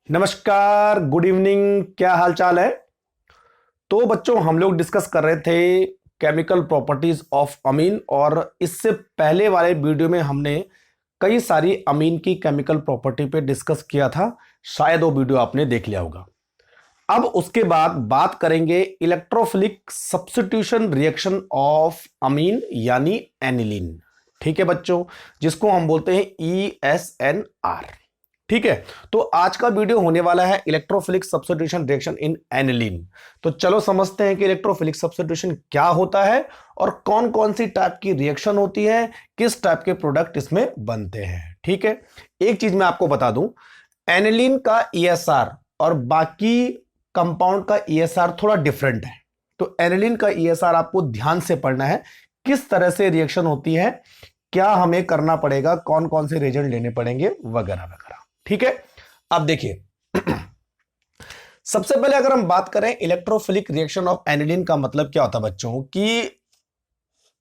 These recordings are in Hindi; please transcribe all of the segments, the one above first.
नमस्कार, गुड इवनिंग। क्या हाल चाल है। तो बच्चों, हम लोग डिस्कस कर रहे थे केमिकल प्रॉपर्टीज ऑफ अमीन, और इससे पहले वाले वीडियो में हमने कई सारी अमीन की केमिकल प्रॉपर्टी पे डिस्कस किया था। शायद वो वीडियो आपने देख लिया होगा। अब उसके बाद बात करेंगे इलेक्ट्रोफिलिक सब्स्टिट्यूशन रिएक्शन ऑफ अमीन यानी एनिलीन। ठीक है बच्चों, जिसको हम बोलते हैं ESNR। ठीक है, तो आज का वीडियो होने वाला है electrophilic substitution reaction in aniline. तो चलो समझते हैं कि इलेक्ट्रोफिलिक सब्स्टिट्यूशन क्या होता है और कौन कौन सी टाइप की रिएक्शन होती है, किस टाइप के प्रोडक्ट इसमें बनते हैं। ठीक है, एक चीज मैं आपको बता दूं, एनिलीन का ESR और बाकी कंपाउंड का ESR थोड़ा डिफरेंट है। तो एनिलीन का ESR आपको ध्यान से पढ़ना है, किस तरह से रिएक्शन होती है, क्या हमें करना पड़ेगा, कौन कौन से रिएजेंट लेने पड़ेंगे, वगैरह वगैरह। ठीक है, अब देखिए सबसे पहले अगर हम बात करें इलेक्ट्रोफिलिक रिएक्शन ऑफ एनिलीन का मतलब क्या होता है बच्चों, कि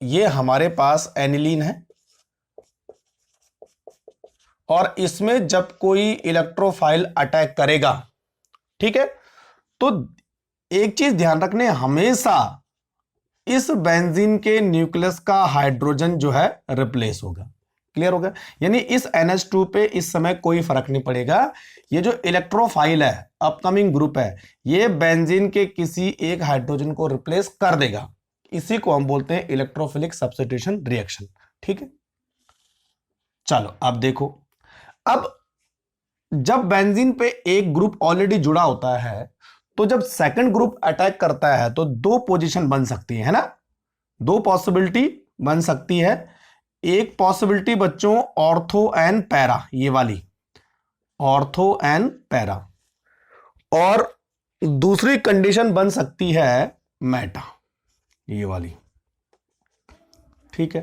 ये हमारे पास एनिलीन है और इसमें जब कोई इलेक्ट्रोफाइल अटैक करेगा, ठीक है, तो एक चीज ध्यान रखने, हमेशा इस बेंजीन के न्यूक्लियस का हाइड्रोजन जो है रिप्लेस होगा। क्लियर हो गया, यानी इस NH2 पे इस समय कोई फर्क नहीं पड़ेगा। ये जो इलेक्ट्रोफाइल है, अपकमिंग ग्रुप है, ये बेंजीन के किसी एक हाइड्रोजन को रिप्लेस कर देगा। इसी को हम बोलते हैं इलेक्ट्रोफिलिक सब्स्टिट्यूशन रिएक्शन। ठीक है, चलो अब देखो, अब जब बेंजीन पे एक ग्रुप ऑलरेडी जुड़ा होता है, तो जब सेकंड ग्रुप अटैक करता है तो दो पोजीशन बन सकती है ना, दो पॉसिबिलिटी बन सकती है। एक पॉसिबिलिटी बच्चों ऑर्थो एंड पैरा, ये वाली ऑर्थो एंड पैरा, और दूसरी कंडीशन बन सकती है मेटा, ये वाली। ठीक है,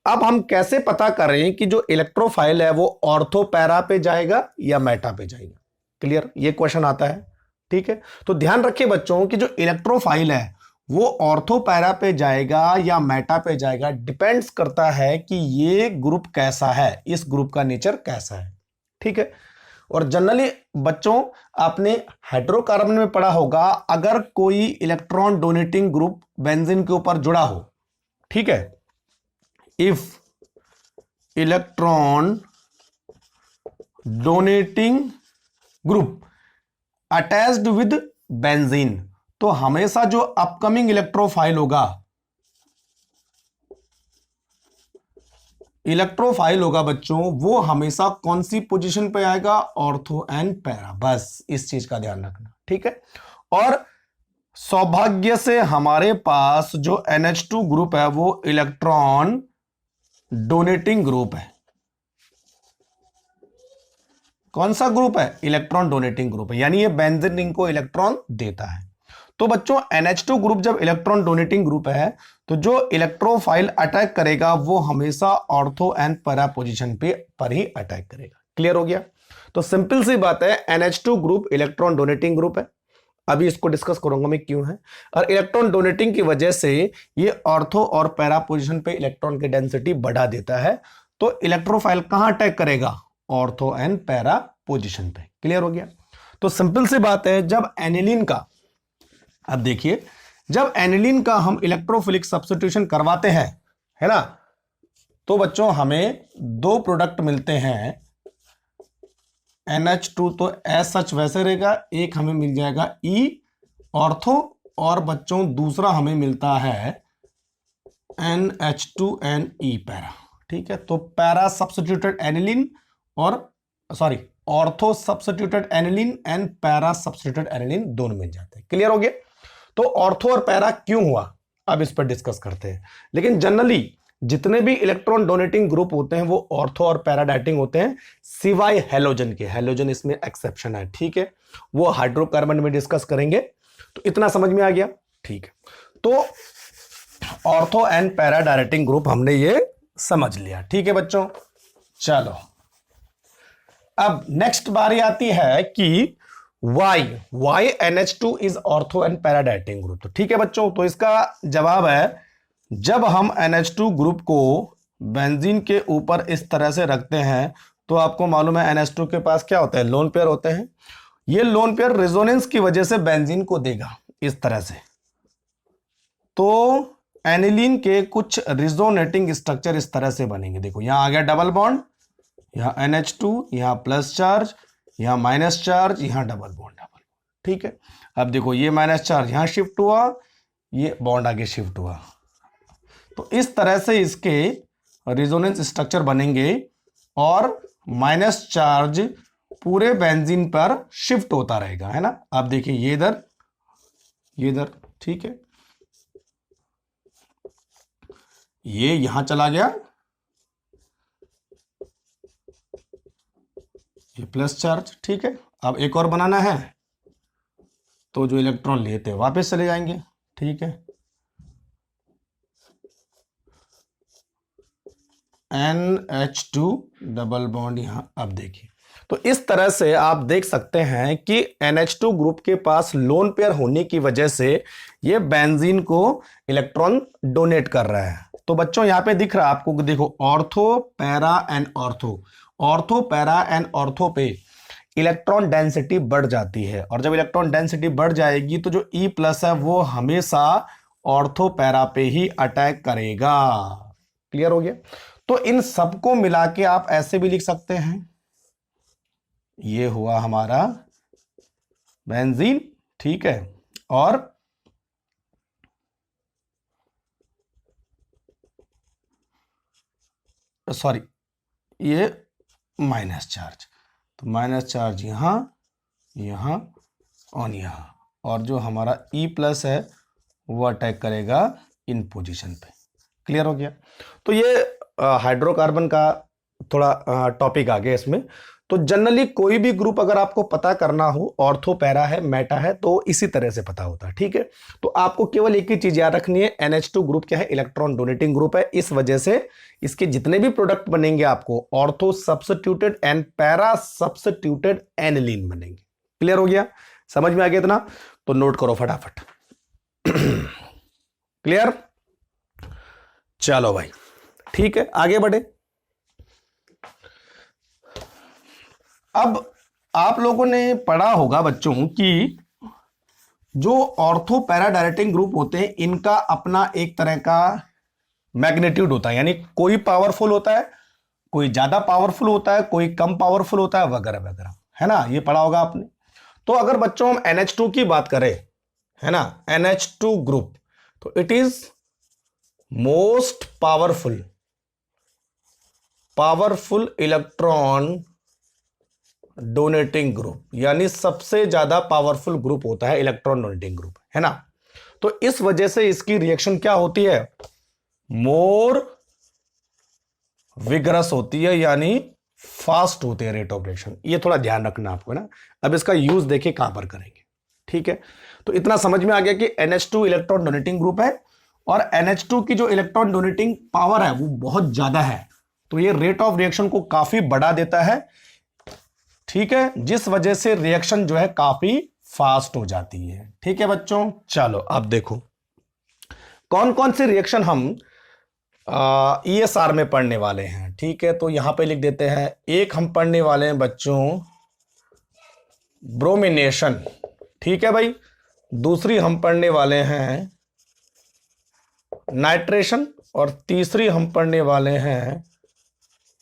अब हम कैसे पता करें कि जो इलेक्ट्रोफाइल है वो ऑर्थो पैरा पे जाएगा या मेटा पे जाएगा। क्लियर, ये क्वेश्चन आता है। ठीक है, तो ध्यान रखिए बच्चों कि जो इलेक्ट्रोफाइल है वो ऑर्थो पैरा पे जाएगा या मेटा पे जाएगा, डिपेंड्स करता है कि ये ग्रुप कैसा है, इस ग्रुप का नेचर कैसा है। ठीक है, और जनरली बच्चों आपने हाइड्रोकार्बन में पढ़ा होगा, अगर कोई इलेक्ट्रॉन डोनेटिंग ग्रुप बेंजीन के ऊपर जुड़ा हो, ठीक है, if electron donating group attached with benzene, तो हमेशा जो अपकमिंग इलेक्ट्रोफाइल होगा, बच्चों, वो हमेशा कौन सी पोजीशन पे आएगा, ऑर्थो एंड पैरा। बस इस चीज का ध्यान रखना। ठीक है, और सौभाग्य से हमारे पास जो NH2 ग्रुप है वो इलेक्ट्रॉन डोनेटिंग ग्रुप है। कौन सा ग्रुप है, इलेक्ट्रॉन डोनेटिंग ग्रुप है, यानी ये बेंजीन रिंग को इलेक्ट्रॉन देता है। तो बच्चों NH2 ग्रुप जब इलेक्ट्रॉन डोनेटिंग ग्रुप है, तो जो इलेक्ट्रोफाइल अटैक करेगा वो हमेशा ऑर्थो एंड पैरा पोजीशन पे पर ही अटैक करेगा। क्लियर हो गया, तो सिंपल सी बात है, NH2 group electron donating group है। अभी इसको डिस्कस करूंगा मैं क्यों है, और इलेक्ट्रॉन डोनेटिंग की वजह से ये ऑर्थो और पैरा पोजीशन पे इलेक्ट्रॉन की डेंसिटी बढ़ा देता है। तो इलेक्ट्रोफाइल कहां अटैक करेगा, ऑर्थो एंड पैरा पोजीशन पे। क्लियर हो गया, तो सिंपल सी बात है, जब एनिलीन का, अब देखिए, जब एनिलीन का हम इलेक्ट्रोफिलिक सब्स्टिट्यूशन करवाते हैं, है ना, तो बच्चों हमें दो प्रोडक्ट मिलते हैं। NH2 तो एज सच वैसे रहेगा, एक हमें मिल जाएगा E ऑर्थो, और बच्चों दूसरा हमें मिलता है NH2NE पैरा। ठीक है, तो पैरा सब्स्टिट्यूटेड एनिलीन और sorry ortho substituted aniline and para substituted aniline दोनों मिल जाते हैं। क्लियर हो गया, तो ऑर्थो और पैरा क्यों हुआ, अब इस पर डिस्कस करते हैं। लेकिन जनरली जितने भी इलेक्ट्रॉन डोनेटिंग ग्रुप होते हैं वो ऑर्थो और पैरा डायटिंग होते हैं, सिवाय हैलोजन के। हैलोजन इसमें एक्सेप्शन है। ठीक है, वो हाइड्रोकार्बन में डिस्कस करेंगे। तो इतना समझ में आ गया। ठीक है, तो ortho and para directing group हमने ये समझ लिया। ठीक है बच्चों, चलो अब नेक्स्ट बारी आती है कि why NH2 is ortho and para directing group. तो ठीक है बच्चों, तो इसका जवाब है, जब हम NH2 ग्रुप को बेंजीन के ऊपर इस तरह से रखते हैं, तो आपको मालूम है NH2 के पास क्या होता है, लोन पेयर होते हैं, ये लोन पेयर रेजोनेंस की वजह से बेंजीन को देगा इस तरह से। तो एनिलीन के कुछ रिजोनेटिंग स्ट्रक्चर इस तरह से बनेंगे। देखो यहां आ गया डबल बॉन्ड, यहां NH2, यहां प्लस चार्ज, यहां माइनस चार्ज, यहां डबल बॉन्ड डबल। ठीक है, अब देखो ये माइनस चार्ज यहां शिफ्ट हुआ, ये बॉन्ड आगे शिफ्ट हुआ। तो इस तरह से इसके रिजोनेंस स्ट्रक्चर बनेंगे और माइनस चार्ज पूरे बेंजीन पर शिफ्ट होता रहेगा, है ना। आप देखिए ये इधर, ये इधर, ठीक है, ये यहां चला गया, ये प्लस चार्ज। ठीक है, अब एक और बनाना है, तो जो इलेक्ट्रॉन लिए थे वापस चले जाएंगे। ठीक है, NH2 डबल बॉन्ड यहां। अब देखिए, तो इस तरह से आप देख सकते हैं कि NH2 ग्रुप के पास लोन पेयर होने की वजह से ये बेंजीन को इलेक्ट्रॉन डोनेट कर रहा है। तो बच्चों यहां पे दिख रहा है आपको, देखो ortho, para and ortho. Ortho, para and ortho पे इलेक्ट्रॉन डेंसिटी बढ़ जाती है, और जब इलेक्ट्रॉन डेंसिटी बढ़ जाएगी तो जो E प्लस है वो हमेशा ऑर्थो पैरा पे ही अटैक करेगा। क्लियर हो गया। तो इन सबको मिला के आप ऐसे भी लिख सकते हैं, ये हुआ हमारा बेंजीन। ठीक है, और सॉरी ये माइनस चार्ज, तो माइनस चार्ज यहां, यहां और यहां, और जो हमारा E प्लस है वो अटैक करेगा इन पोजीशन पे। क्लियर हो गया। तो ये हाइड्रोकार्बन का थोड़ा टॉपिक आ गया इसमें। तो जनरली कोई भी ग्रुप अगर आपको पता करना हो, ऑर्थो, पैरा है, मेटा है, तो इसी तरह से पता होता है। ठीक है, तो आपको केवल एक ही चीज याद रखनी है, NH2 ग्रुप क्या है, इलेक्ट्रॉन डोनेटिंग ग्रुप है। इस वजह से इसके जितने भी प्रोडक्ट बनेंगे आपको ortho substituted and para substituted aniline बनेंगे। क्लियर हो गया, समझ में आ गया इतना? तो नोट करो फटाफट। क्लियर, चलो भाई, ठीक है, आगे बढ़े। अब आप लोगों ने पढ़ा होगा बच्चों कि जो ऑर्थो पैरा डायरेक्टिंग ग्रुप होते हैं इनका अपना एक तरह का मैग्नीट्यूड होता है, यानी कोई पावरफुल होता है, कोई ज्यादा पावरफुल होता है, कोई कम पावरफुल होता है, वगैरह वगैरह, है ना। ये पढ़ा होगा आपने। तो अगर बच्चों हम NH2 की बात करें, है ना, NH2 ग्रुप, तो it is most powerful electron donating group, यानी सबसे ज्यादा पावरफुल ग्रुप होता है इलेक्ट्रॉन डोनेटिंग ग्रुप, है ना। तो इस वजह से इसकी रिएक्शन क्या होती है, मोर विगरस होती है, यानी फास्ट होती है रेट ऑफ रिएक्शन। ये थोड़ा ध्यान रखना आपको, ना। अब इसका यूज देखिए कहां पर करेंगे। ठीक है, तो इतना समझ में आ गया कि NH2 इलेक्ट्रॉन डोनेटिंग ग्रुप है, और NH2 की जो इलेक्ट्रॉन डोनेटिंग पावर है वो बहुत ज्यादा है, तो ये रेट ऑफ रिएक्शन को काफी बढ़ा देता है। ठीक है, जिस वजह से रिएक्शन जो है काफी फास्ट हो जाती है। ठीक है बच्चों, चलो अब देखो कौन कौन सी रिएक्शन हम ESR में पढ़ने वाले हैं। ठीक है, तो यहां पे लिख देते हैं। एक हम पढ़ने वाले हैं बच्चों ब्रोमिनेशन, ठीक है भाई। दूसरी हम पढ़ने वाले हैं नाइट्रेशन, और तीसरी हम पढ़ने वाले हैं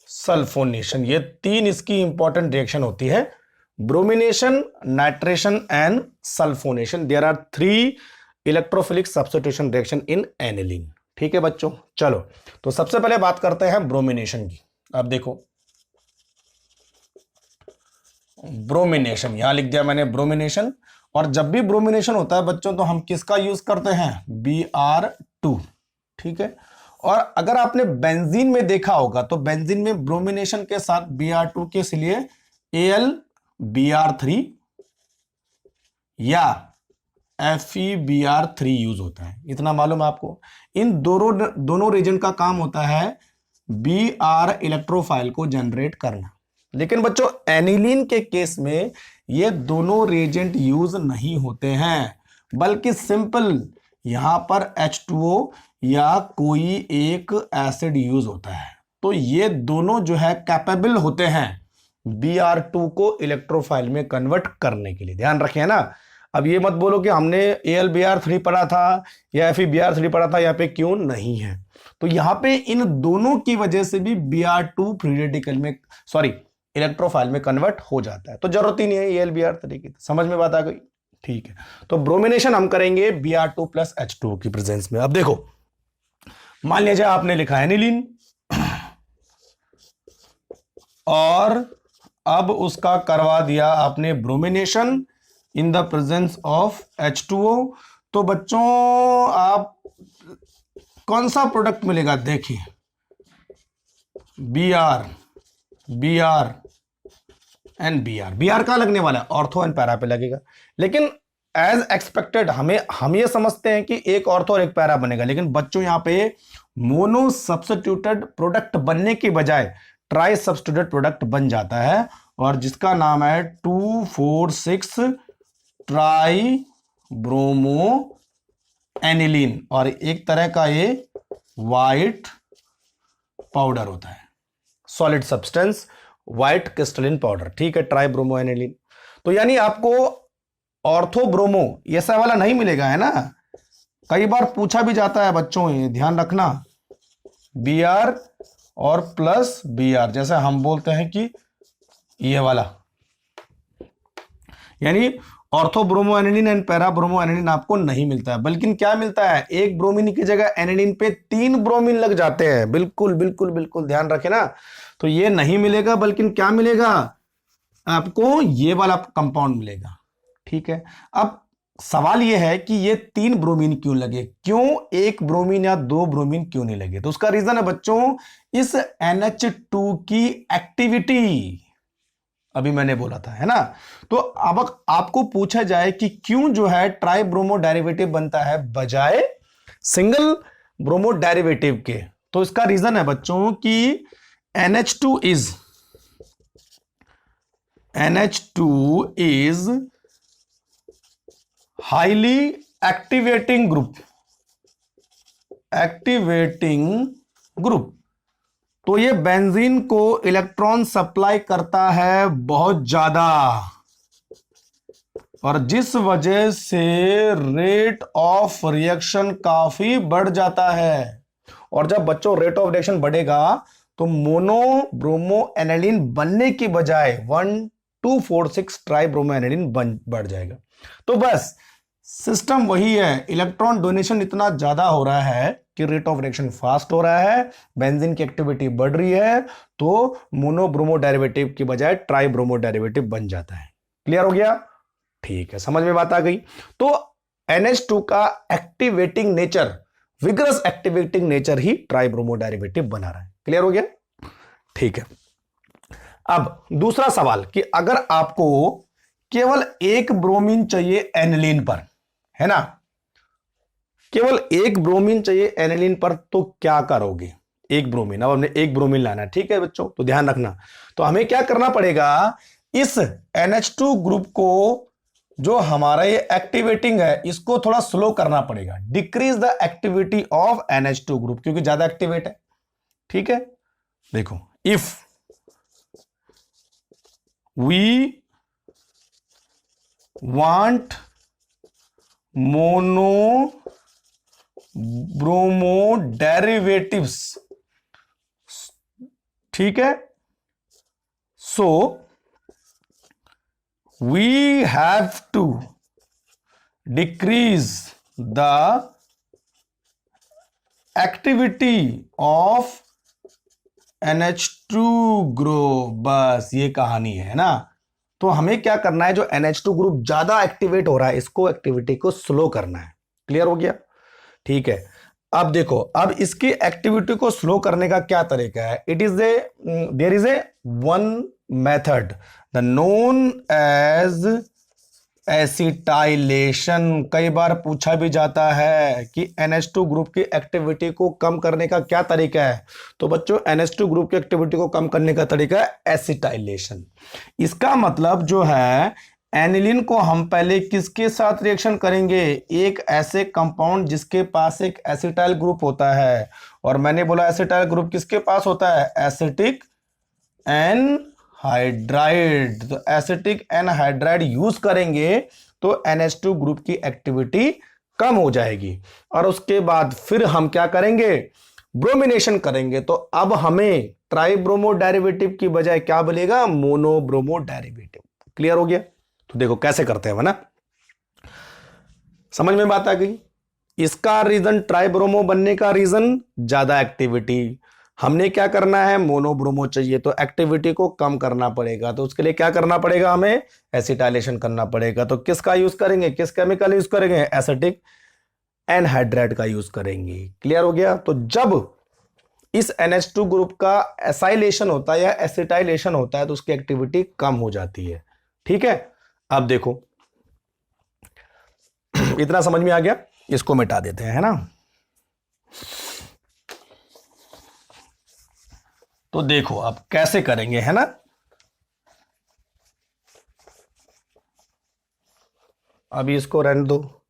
सल्फोनेशन। ये तीन इसकी इंपॉर्टेंट रिएक्शन होती है, bromination, nitration and sulphonation. There are 3 electrophilic substitution reaction in aniline. ठीक है बच्चों, चलो तो सबसे पहले बात करते हैं ब्रोमिनेशन की। अब देखो ब्रोमिनेशन, यहां लिख दिया मैंने ब्रोमिनेशन। और जब भी ब्रोमिनेशन होता है बच्चों तो हम किसका यूज करते हैं, Br2। ठीक है, और अगर आपने बेंजीन में देखा होगा तो बेंजीन में ब्रोमिनेशन के साथ Br2 के लिए AlBr3 या FeBr3 यूज होता है, इतना मालूम है आपको। इन दोनों रीजन का काम होता है Br इलेक्ट्रोफाइल को जनरेट करना। लेकिन बच्चों एनिलीन के केस में ये दोनों रिएजेंट यूज नहीं होते हैं, बल्कि सिंपल यहां पर H2O या कोई एक एसिड यूज होता है। तो ये दोनों जो है कैपेबल होते हैं Br2 को इलेक्ट्रोफाइल में कन्वर्ट करने के लिए। ध्यान रखें ना, अब ये मत बोलो कि हमने AlBr3 पढ़ा था या FeBr3 पढ़ा था, यहाँ पे क्यों नहीं है। तो यहाँ पे इन दोनों की वजह से भी Br2 फ्री रेडिकल में, सॉरी, इलेक्ट्रोफाइल में कन्वर्ट हो जाता है। तो जरूरत ही नहीं है AlBr3 की। समझ में बात आ गई? ठीक है, तो ब्रोमिनेशन हम करेंगे Br2 प्लस H2O की प्रेजेंस में। अब देखो, मान लीजिए आपने लिखा है एनिलीन और अब उसका करवा दिया आपने bromination in the presence of H2O। तो बच्चों आप कौन सा प्रोडक्ट मिलेगा? देखिए, Br एंड Br का लगने वाला है, ऑर्थो एंड पैरा पे लगेगा। लेकिन एज एक्सपेक्टेड हम ये समझते हैं कि एक ऑर्थो और एक पैरा बनेगा, लेकिन बच्चों यहां पे मोनो सब्स्टिट्यूटेड प्रोडक्ट बनने की बजाय ट्राई सब्स्टिट्यूटेड प्रोडक्ट बन जाता है, और जिसका नाम है 2,4,6 ट्राई ब्रोमो एनिलीन, और एक तरह का ये व्हाइट पाउडर होता है, solid substance, white crystalline powder. ठीक है, ट्राई ब्रोमो एनिलीन। तो यानी आपको ऑर्थो ब्रोमो ये सब वाला नहीं मिलेगा, है ना। कई बार पूछा भी जाता है बच्चों, ये ध्यान रखना, Br और प्लस Br, जैसे हम बोलते हैं कि ये वाला, यानी ortho bromo aniline and para bromo aniline आपको नहीं मिलता है, बल्कि क्या मिलता है, एक ब्रोमीन की जगह एनिलीन पे 3 ब्रोमीन लग जाते हैं। बिल्कुल बिल्कुल बिल्कुल ध्यान रखें ना। तो ये नहीं मिलेगा, बल्कि क्या मिलेगा आपको, ये वाला कंपाउंड मिलेगा। ठीक है, अब सवाल यह है कि ये 3 ब्रोमीन क्यों लगे, क्यों एक ब्रोमीन या 2 ब्रोमीन क्यों नहीं लगे? तो उसका रीजन है बच्चों, इस NH2 की एक्टिविटी, अभी मैंने बोला था, है ना। तो अब आपको पूछा जाए कि क्यों जो है ट्राई ब्रोमो डेरिवेटिव बनता है बजाय सिंगल ब्रोमो डेरिवेटिव के, तो इसका रीजन है बच्चों कि NH2 is highly activating group. तो ये बेंजीन को इलेक्ट्रॉन सप्लाई करता है बहुत ज्यादा, और जिस वजह से रेट ऑफ रिएक्शन काफी बढ़ जाता है। और जब बच्चों रेट ऑफ रिएक्शन बढ़ेगा तो मोनो ब्रोमो एनिलीन बनने की बजाय 1,2,4,6 ट्राई ब्रोमो एनिलीन बढ़ जाएगा। तो बस सिस्टम वही है, इलेक्ट्रॉन डोनेशन इतना ज्यादा हो रहा है कि रेट ऑफ रिएक्शन फास्ट हो रहा है, बेंजीन की एक्टिविटी बढ़ रही है, तो मोनो ब्रोमो डेरिवेटिव की बजाय ट्राई ब्रोमो डेरिवेटिव बन जाता है। क्लियर हो गया? ठीक है, समझ में बात आ गई। तो NH2 का एक्टिवेटिंग नेचर, विग्रस एक्टिवेटिंग नेचर ही ट्राई ब्रोमो डेरिवेटिव बना रहा है। क्लियर हो गया? ठीक है, अब दूसरा सवाल कि अगर आपको केवल एक ब्रोमीन चाहिए एनिलीन पर, है ना, केवल एक ब्रोमीन चाहिए एनिलीन पर, तो क्या करोगे? एक ब्रोमीन, अब हमने एक ब्रोमीन लाना है। ठीक है बच्चों, तो ध्यान रखना, तो हमें क्या करना पड़ेगा, इस NH2 ग्रुप को जो हमारा ये एक्टिवेटिंग है इसको थोड़ा स्लो करना पड़ेगा, decrease the activity of NH2 group, क्योंकि ज्यादा एक्टिवेट है। ठीक है, देखो, if we want mono bromo derivatives, ठीक है, so we have to decrease the activity of NH2 group. बस ये कहानी है ना। तो हमें क्या करना है, जो NH2 ग्रुप ज्यादा एक्टिवेट हो रहा है इसको, एक्टिविटी को स्लो करना है। क्लियर हो गया? ठीक है, अब देखो, अब इसकी एक्टिविटी को स्लो करने का क्या तरीका है? There is a one method the known as acetylation. कई बार पूछा भी जाता है कि NH2 ग्रुप की एक्टिविटी को कम करने का क्या तरीका है? तो बच्चों, NH2 ग्रुप की एक्टिविटी को कम करने का तरीका है एसिटाइलेशन। इसका मतलब जो है, एनिलीन को हम पहले किसके साथ रिएक्शन करेंगे? एक ऐसे कंपाउंड जिसके पास एक एसिटाइल ग्रुप होता है, और मैंने बोला एसिटाइल ग्रुप किसके पास होता है? Acetic anhydride hydride. तो एसिटिक एनहाइड्राइड यूज करेंगे तो NH2 ग्रुप की एक्टिविटी कम हो जाएगी। और उसके बाद फिर हम क्या करेंगे, ब्रोमिनेशन करेंगे। तो अब हमें ट्राइब्रोमो डेरिवेटिव की बजाय क्या बनेगा, मोनोब्रोमो डेरिवेटिव। क्लियर हो गया। तो देखो कैसे करते हैं ना, समझ में बात आ गई। इसका रीजन, ट्राइब्रोमो बनने का रीजन ज्यादा एक्टिविटी। हमने क्या करना है, मोनोब्रोमो चाहिए तो एक्टिविटी को कम करना पड़ेगा। तो उसके लिए क्या करना पड़ेगा, हमें एसिटाइलेशन करना पड़ेगा। तो किसका यूज करेंगे, किस केमिकल यूज करेंगे, एसिटिक एनहाइड्राइड का यूज करेंगे। क्लियर हो गया। तो जब इस NH2 ग्रुप का एसाइलेशन होता है या एसिटाइलेशन होता है तो उसकी एक्टिविटी कम हो जाती है। ठीक है। अब देखो इतना समझ में आ गया, इसको मिटा देते हैं, है ना। तो देखो अब कैसे करेंगे, है ना। अभी इसको रहने दो।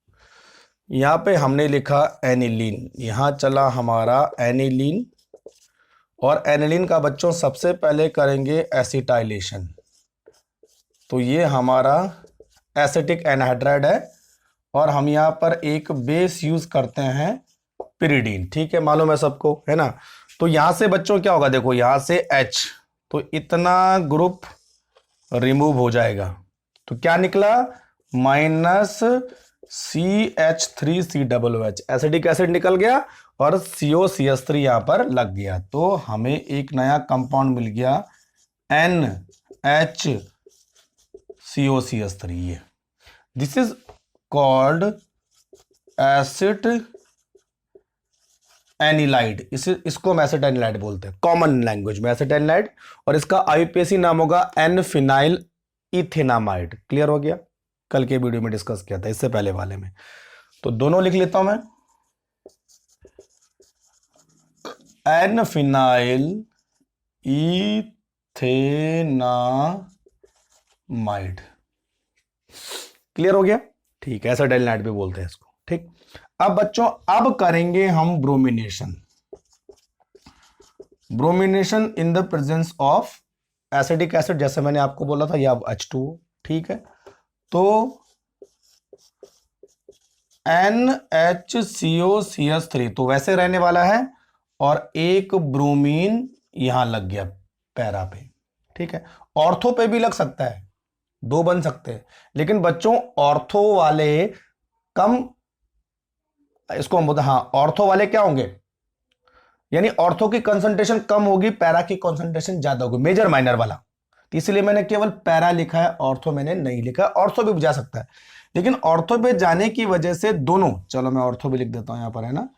यहां पे हमने लिखा एनिलीन, यहां चला हमारा एनिलीन। और एनिलीन का बच्चों सबसे पहले करेंगे एसिटाइलेशन। तो ये हमारा एसिटिक एनहाइड्राइड है और हम यहां पर एक बेस यूज करते हैं पिरिडीन। ठीक है, मालूम है सबको, है ना। तो यहां से बच्चों क्या होगा, देखो यहां से H, तो इतना ग्रुप रिमूव हो जाएगा। तो क्या निकला, -CH3COOH, एसिडिक एसिड निकल गया और COCH3 यहां पर लग गया। तो हमें एक नया कंपाउंड मिल गया NHCOCH3। ये this is called acid anilide. इसको हम एसिड एनिलाइड बोलते हैं कॉमन लैंग्वेज में, एसिड एनिलाइड। और इसका IUPAC नाम होगा N-फिनाइल इथेनामाइड। क्लियर हो गया, कल के वीडियो में डिस्कस किया था, इससे पहले वाले में। तो दोनों लिख लेता हूं मैं, N-फिनाइल इथेनामाइड। क्लियर हो गया, ठीक है, एसिड एनिलाइड भी बोलते हैं इसको। ठीक, अब बच्चों अब करेंगे हम bromination. Bromination in the presence of acidic acid, जैसे मैंने आपको बोला था, या H2O। ठीक है, तो NHCOCH3 तो वैसे रहने वाला है और एक ब्रोमीन यहां लग गया पैरा पे। ठीक है, ऑर्थो पे भी लग सकता है, दो बन सकते हैं। लेकिन बच्चों ऑर्थो वाले कम, इसको हम बोलते हैं, हाँ ऑर्थो वाले क्या होंगे, यानी ऑर्थो की कंसंट्रेशन कम होगी, पैरा की कंसंट्रेशन ज्यादा होगी, मेजर माइनर वाला। तो इसलिए मैंने केवल पैरा लिखा है, ऑर्थो मैंने नहीं लिखा है। ऑर्थो भी जा सकता है, लेकिन ऑर्थो पे जाने की वजह से दोनों, चलो मैं ऑर्थो भी लिख देता हूं यहां पर, है ना।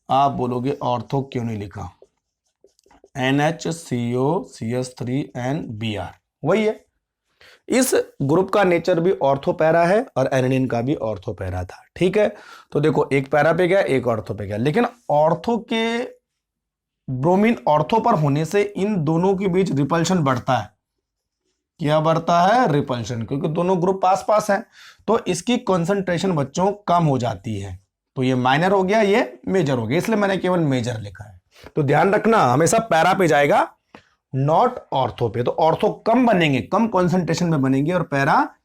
आप बोलोगे ऑर्थो क्यों नहीं लिखा, NHCOCH3NBr वही है। इस ग्रुप का नेचर भी ऑर्थो पैरा है और एनिलीन का भी ऑर्थो पैरा था। ठीक है, तो देखो एक पैरा पे गया, एक ऑर्थो पे गया। लेकिन ऑर्थो के ब्रोमीन ऑर्थो पर होने से इन दोनों के बीच रिपल्शन बढ़ता है। क्या बढ़ता है, रिपल्शन, क्योंकि दोनों ग्रुप पास पास हैं। तो इसकी कंसंट्रेशन बच्चों कम हो जाती है। तो ये माइनर हो गया, ये मेजर हो गया, इसलिए मैंने केवल मेजर लिखा है। तो ध्यान रखना, हमेशा पैरा पे जाएगा, नॉट ऑर्थो पे। तो ऑर्थो कम बनेंगे, कम कंसंट्रेशन में बनेंगे, और पैरा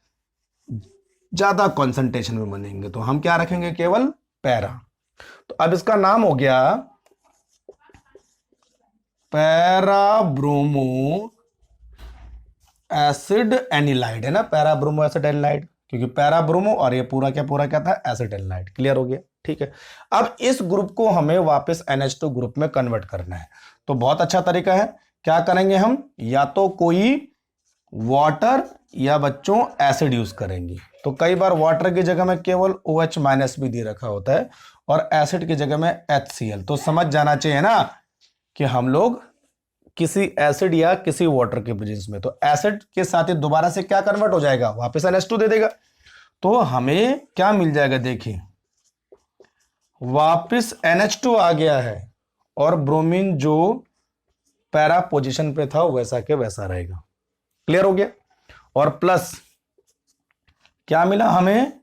ज्यादा कंसंट्रेशन में बनेंगे। तो हम क्या रखेंगे, केवल पैरा। तो अब इसका नाम हो गया पैरा ब्रोमो एसिड एनिलाइड, है ना, पैरा ब्रोमो एसिड एनिलाइड, क्योंकि पैरा ब्रोमो और ये पूरा क्या था, एसिड एनिलाइड। क्लियर हो गया, ठीक है। अब इस ग्रुप को हमें वापस NH2 ग्रुप में कन्वर्ट करना है। तो बहुत अच्छा तरीका है, क्या करेंगे हम, या तो कोई वाटर या बच्चों एसिड यूज करेंगे। तो कई बार वाटर की जगह में केवल OH- भी दे रखा होता है और एसिड की जगह में HCl। तो समझ जाना चाहिए ना कि हम लोग किसी एसिड या किसी वाटर के प्रेजेंस में, तो एसिड के साथ ही दोबारा से क्या कन्वर्ट हो जाएगा, वापस NH2 दे देगा। तो हमें क्या मिल जाएगा, देखिए वापस NH2 आ गया है और ब्रोमीन जो पैरा पोजीशन पे था वैसा के वैसा रहेगा। क्लियर हो गया। और प्लस क्या मिला हमें,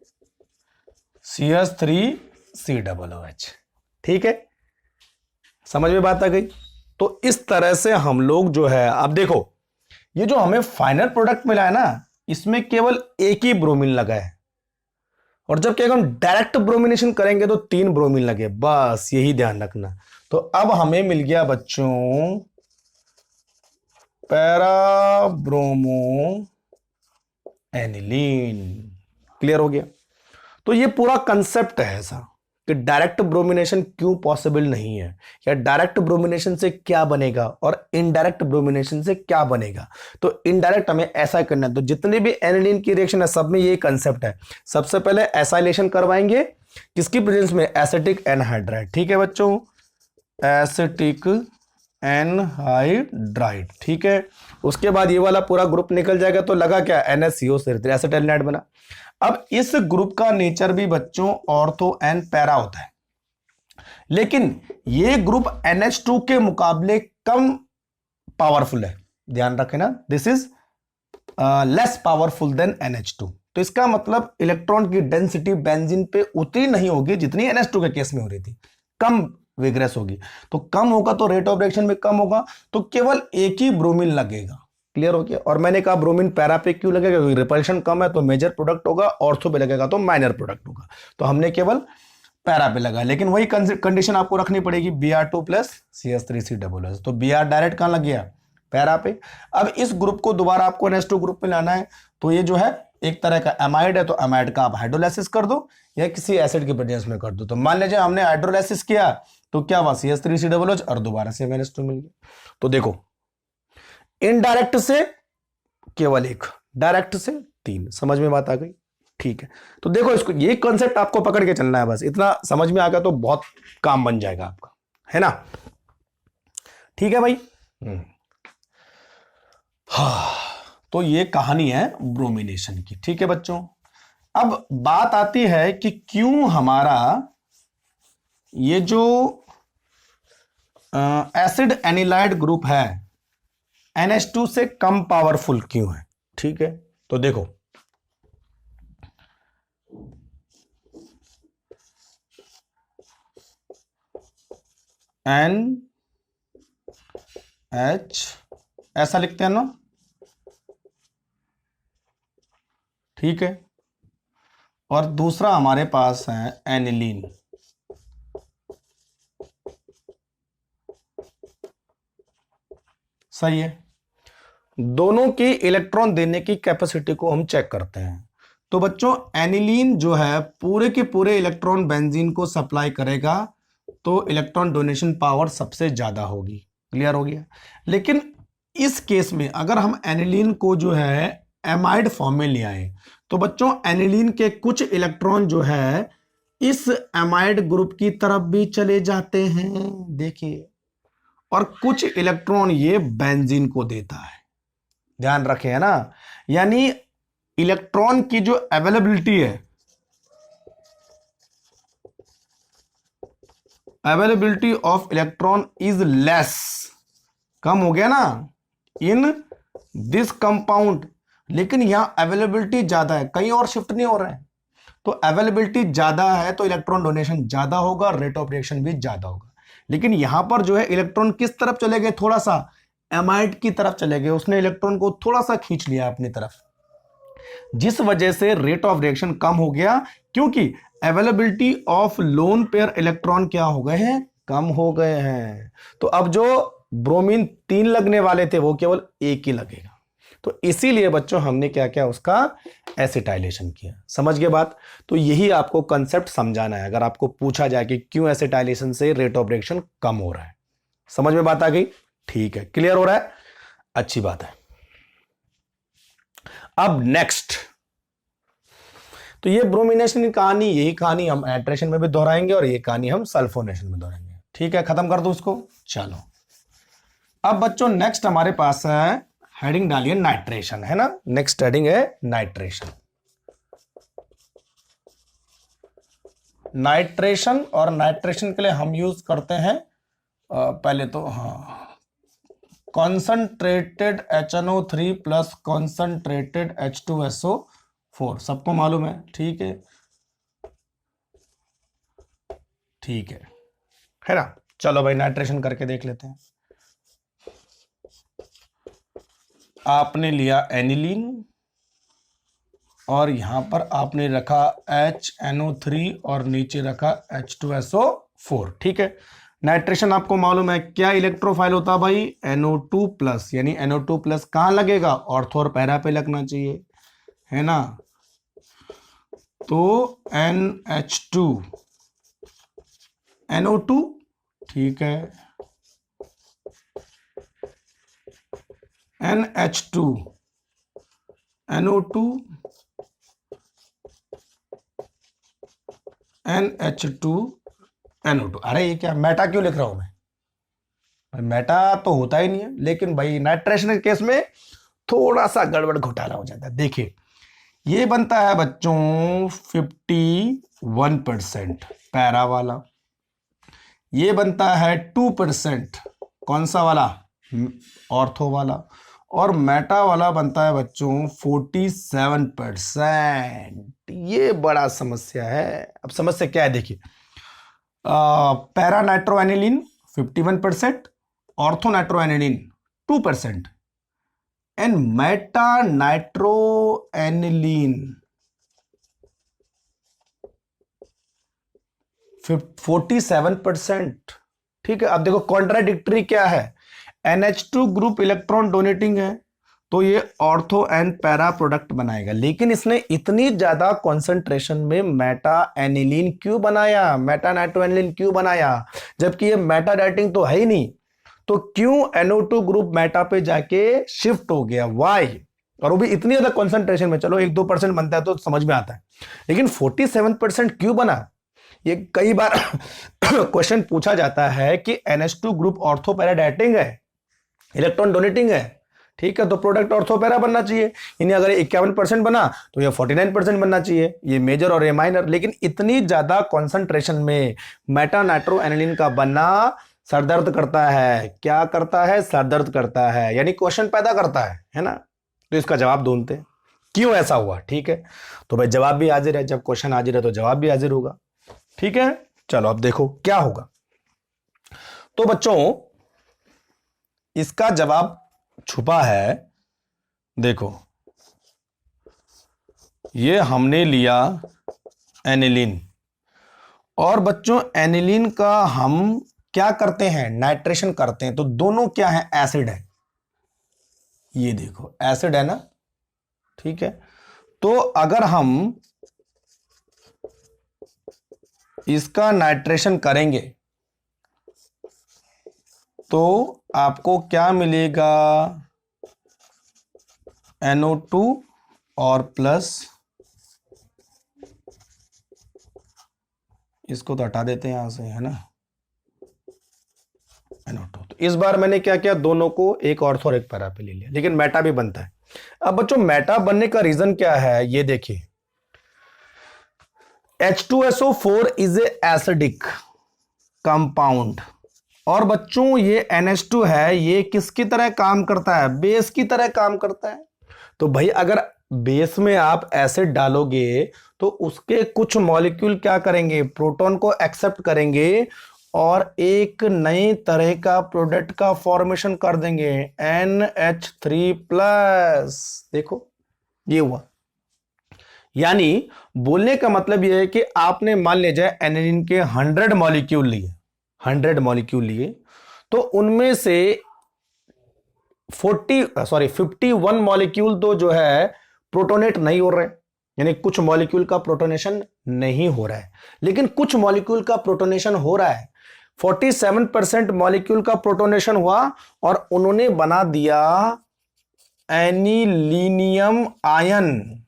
CH3COOH। ठीक है, समझ में बात आ गई। तो इस तरह से हम लोग जो है, अब देखो ये जो हमें फाइनल प्रोडक्ट मिला है ना, इसमें केवल एक ही ब्रोमीन लगा है, और जब क्या हम डायरेक्ट ब्रोमिनेशन करेंगे तो 3 ब्रोमीन लगे, बस यही ध्यान रखना। तो अब हमें मिल गया बच्चों पैरा ब्रोमो एनिलीन। क्लियर हो गया? तो ये पूरा कंसेप्ट है ऐसा कि डायरेक्ट ब्रोमिनेशन क्यों पॉसिबल नहीं है, या डायरेक्ट ब्रोमिनेशन से क्या बनेगा और इनडायरेक्ट ब्रोमिनेशन से क्या बनेगा। तो इनडायरेक्ट हमें ऐसा करना है। तो जितने भी एनिलीन की रिएक्शन है सब में ये कंसेप्ट है। सबसे पहले एसाइलेशन करवाएंगे किसकी प्रेजेंस में, एसिटिक एनहाइड्राइड। ठीक है बच्चों, एसिटिक एनहाइड्राइड। ठीक है, उसके बाद ये वाला पूरा ग्रुप निकल जाएगा तो लगा क्या, NaCO से एसिटाइलनाइड बना। अब इस ग्रुप का नेचर भी बच्चों ऑर्थो एंड पैरा होता है, लेकिन ये ग्रुप NH2 के मुकाबले कम पावरफुल है। ध्यान रखें ना, this is less powerful than NH2। तो इसका मतलब इलेक्ट्रॉन की डेंसिटी बेंजीन पे उतनी नहीं होगी जितनी NH2 के केस में हो रही थी, कम विग्रेस होगी। तो कम होगा तो रेट ऑफ रिएक्शन में कम होगा, तो केवल एक ही ब्रोमीन लगेगा। क्लियर हो गया? और मैंने कहा ब्रोमीन पैरा पे क्यों लगेगा, क्योंकि रिपल्शन कम है तो मेजर प्रोडक्ट होगा, ऑर्थो पे लगेगा तो माइनर प्रोडक्ट होगा। तो हमने केवल पैरा पे लगा, लेकिन वही कंडीशन आपको रखनी पड़ेगी, Br2 प्लस CH3C+। तो Br डायरेक्ट कहां लग गया, पैरा पे। अब इस ग्रुप को दोबारा आपको NH2 ग्रुप में लाना है, तो ये जो है एक तरह का एमाइड है, तो एमाइड का आप हाइड्रोलाइसिस कर दो या किसी एसिड के प्रेजेंस में कर दो। तो मान लीजिए हमने हाइड्रोलाइसिस किया तो क्या हुआ, CH3C+, और दोबारा से NH2 मिल गया। तो देखो, इनडायरेक्ट से केवल एक, डायरेक्ट से 3। समझ में बात आ गई? ठीक है, तो देखो इसको, ये कॉन्सेप्ट आपको पकड़ के चलना है, बस इतना समझ में आ गया तो बहुत काम बन जाएगा आपका, है ना? ठीक है भाई। हाँ, तो ये कहानी है ब्रोमिनेशन की। ठीक है बच्चों, अब बात आती है कि क्यों हमारा ये जो एसिड एनिलाइड ग्रुप है NH2 से कम पावरफुल क्यों है। ठीक है, तो देखो, NH ऐसा लिखते हैं ना, ठीक है, और दूसरा हमारे पास है एनिलीन। सही है, दोनों की इलेक्ट्रॉन देने की कैपेसिटी को हम चेक करते हैं। तो बच्चों एनिलीन जो है पूरे के पूरे इलेक्ट्रॉन बेंजीन को सप्लाई करेगा, तो इलेक्ट्रॉन डोनेशन पावर सबसे ज्यादा होगी। क्लियर हो गया? लेकिन इस केस में अगर हम एनिलीन को जो है एमाइड फॉर्म में ले आए, तो बच्चों एनिलीन के कुछ इलेक्ट्रॉन जो है इस एमाइड ग्रुप की तरफ भी चले जाते हैं, देखिए, और कुछ इलेक्ट्रॉन ये बेंजीन को देता है। ध्यान रखें, है ना? यानी इलेक्ट्रॉन की जो अवेलेबिलिटी है, availability of electron is less, कम हो गया ना इन दिस कंपाउंड, लेकिन यहां अवेलेबिलिटी ज्यादा है, कहीं और शिफ्ट नहीं हो रहा है। तो अवेलेबिलिटी ज्यादा है तो इलेक्ट्रॉन डोनेशन ज्यादा होगा, रेट ऑफ रिएक्शन भी ज्यादा होगा। लेकिन यहां पर जो है इलेक्ट्रॉन किस तरफ चले गए, थोड़ा सा एमाइड की तरफ चले गए, उसने इलेक्ट्रॉन को थोड़ा सा खींच लिया अपनी तरफ, जिस वजह से रेट ऑफ रिएक्शन कम हो गया, क्योंकि availability of lone pair electron क्या हो गए हैं, कम हो गए हैं। तो अब जो ब्रोमीन 3 लगने वाले थे वो केवल एक ही लगेगा। तो इसीलिए बच्चों हमने क्या किया, उसका एसिटाइलेशन किया। समझ गए बात? तो यही आपको कंसेप्ट समझाना है, अगर आपको पूछा जाए कि क्यों एसिटाइलेशन से रेट ऑफ रिएक्शन कम हो रहा है। समझ में बात आ गई? ठीक है, क्लियर हो रहा है, अच्छी बात है। अब नेक्स्ट, तो ये ब्रोमिनेशन की कहानी, यही कहानी हम नाइट्रेशन में भी दोहराएंगे और ये कहानी हम सल्फोनेशन में दोहराएंगे। ठीक है, खत्म कर दो उसको। चलो, अब बच्चों नेक्स्ट हमारे पास है, हेडिंग डालिए नाइट्रेशन, है ना? नेक्स्ट हेडिंग है नाइट्रेशन। नाइट्रेशन, और नाइट्रेशन के लिए हम यूज करते हैं पहले तो, हाँ, concentrated HNO3 plus concentrated H2SO4, सबको मालूम है। ठीक है, ठीक है ना? चलो भाई नाइट्रेशन करके देख लेते हैं। आपने लिया एनिलीन और यहां पर आपने रखा HNO3 और नीचे रखा H2SO4। ठीक है, नाइट्रेशन आपको मालूम है क्या इलेक्ट्रोफाइल होता है भाई, NO2 प्लस, यानी NO2 प्लस कहां लगेगा, ऑर्थो और पैरा पे लगना चाहिए, है ना। तो NH2 NO2, ठीक है, NH2 NO2 NH2 NO2। अरे ये क्या मेटा क्यों लिख रहा हूं मैं भाई, मेटा तो होता ही नहीं है, लेकिन भाई नाइट्रेशन के केस में थोड़ा सा गड़बड़ घोटाला हो जाता है। देखिए ये बनता है बच्चों 51% पैरा वाला, ये बनता है 2% कौन सा वाला, ऑर्थो वाला, और मेटा वाला बनता है बच्चों 47%। ये बड़ा समस्या है। अब समस्या क्या है देखिए, पैरा नाइट्रोएनिलीन 51%, ऑर्थो नाइट्रोएनिलीन 2% एंड मेटा नाइट्रोएनिलीन 47%। ठीक है, अब देखो कॉन्ट्राडिक्टरी क्या है, NH2 ग्रुप इलेक्ट्रॉन डोनेटिंग है तो ये ऑर्थो एंड पैरा प्रोडक्ट बनाएगा, लेकिन इसने इतनी ज्यादा कॉन्सेंट्रेशन में मेटा एनिलीन क्यों बनाया, मेटा नाइट्रोएनिलीन क्यों बनाया, जबकि ये मेटा डाइटिंग तो है ही नहीं। तो क्यों NO2 ग्रुप मेटा पे जाके शिफ्ट हो गया, वाई, और वो भी इतनी ज्यादा कॉन्सेंट्रेशन में। चलो 1-2% बनता है तो समझ में आता है, लेकिन 47% क्यों बना, ये कई बार क्वेश्चन पूछा जाता है कि NH2 group ortho para dieting है, इलेक्ट्रॉन डोनेटिंग है, ठीक है, तो प्रोडक्ट ऑर्थो पैरा बनना चाहिए, यानी अगर 51% बना तो ये 49% बनना चाहिए, ये मेजर और ये माइनर। लेकिन इतनी ज्यादा कॉन्सेंट्रेशन में मेटा नाइट्रो एनिलीन का बनना सरदर्द करता है, क्या करता है, सरदर्द करता है, यानी क्वेश्चन पैदा करता है ना। तो इसका जवाब ढूंढते हैं क्यों ऐसा हुआ। ठीक है, तो भाई जवाब भी हाजिर है, जब क्वेश्चन हाजिर है तो जवाब भी हाजिर होगा। ठीक है, चलो अब देखो क्या होगा। तो बच्चों इसका जवाब छुपा है, देखो ये हमने लिया एनिलीन, और बच्चों एनिलीन का हम क्या करते हैं, नाइट्रेशन करते हैं, तो दोनों क्या है, एसिड है, ये देखो एसिड है ना। ठीक है, तो अगर हम इसका नाइट्रेशन करेंगे तो आपको क्या मिलेगा, NO2 और प्लस, इसको तो हटा देते हैं यहां से, है ना, NO2। तो इस बार मैंने क्या किया, दोनों को एक ऑर्थो और एक पैरा पे ले लिया, लेकिन मेटा भी बनता है। अब बच्चों मेटा बनने का रीजन क्या है, ये देखिए H2SO4 is a acidic compound, और बच्चों ये NH2 है, ये किसकी तरह काम करता है, बेस की तरह काम करता है। तो भाई अगर बेस में आप एसिड डालोगे तो उसके कुछ मॉलिक्यूल क्या करेंगे, प्रोटॉन को एक्सेप्ट करेंगे और एक नई तरह का प्रोडक्ट का फॉर्मेशन कर देंगे, NH3+। देखो ये हुआ, यानी बोलने का मतलब यह है कि आपने मान लीजिए एनिलीन के 100 मॉलिक्यूल लिए, 100 मॉलिक्यूल लिए, तो उनमें से 51 मॉलिक्यूल तो जो है प्रोटोनेट नहीं हो रहे, यानी कुछ मॉलिक्यूल का प्रोटोनेशन नहीं हो रहा है, लेकिन कुछ मॉलिक्यूल का प्रोटोनेशन हो रहा है। 47% मॉलिक्यूल का प्रोटोनेशन हुआ और उन्होंने बना दिया एनिलीनियम आयन,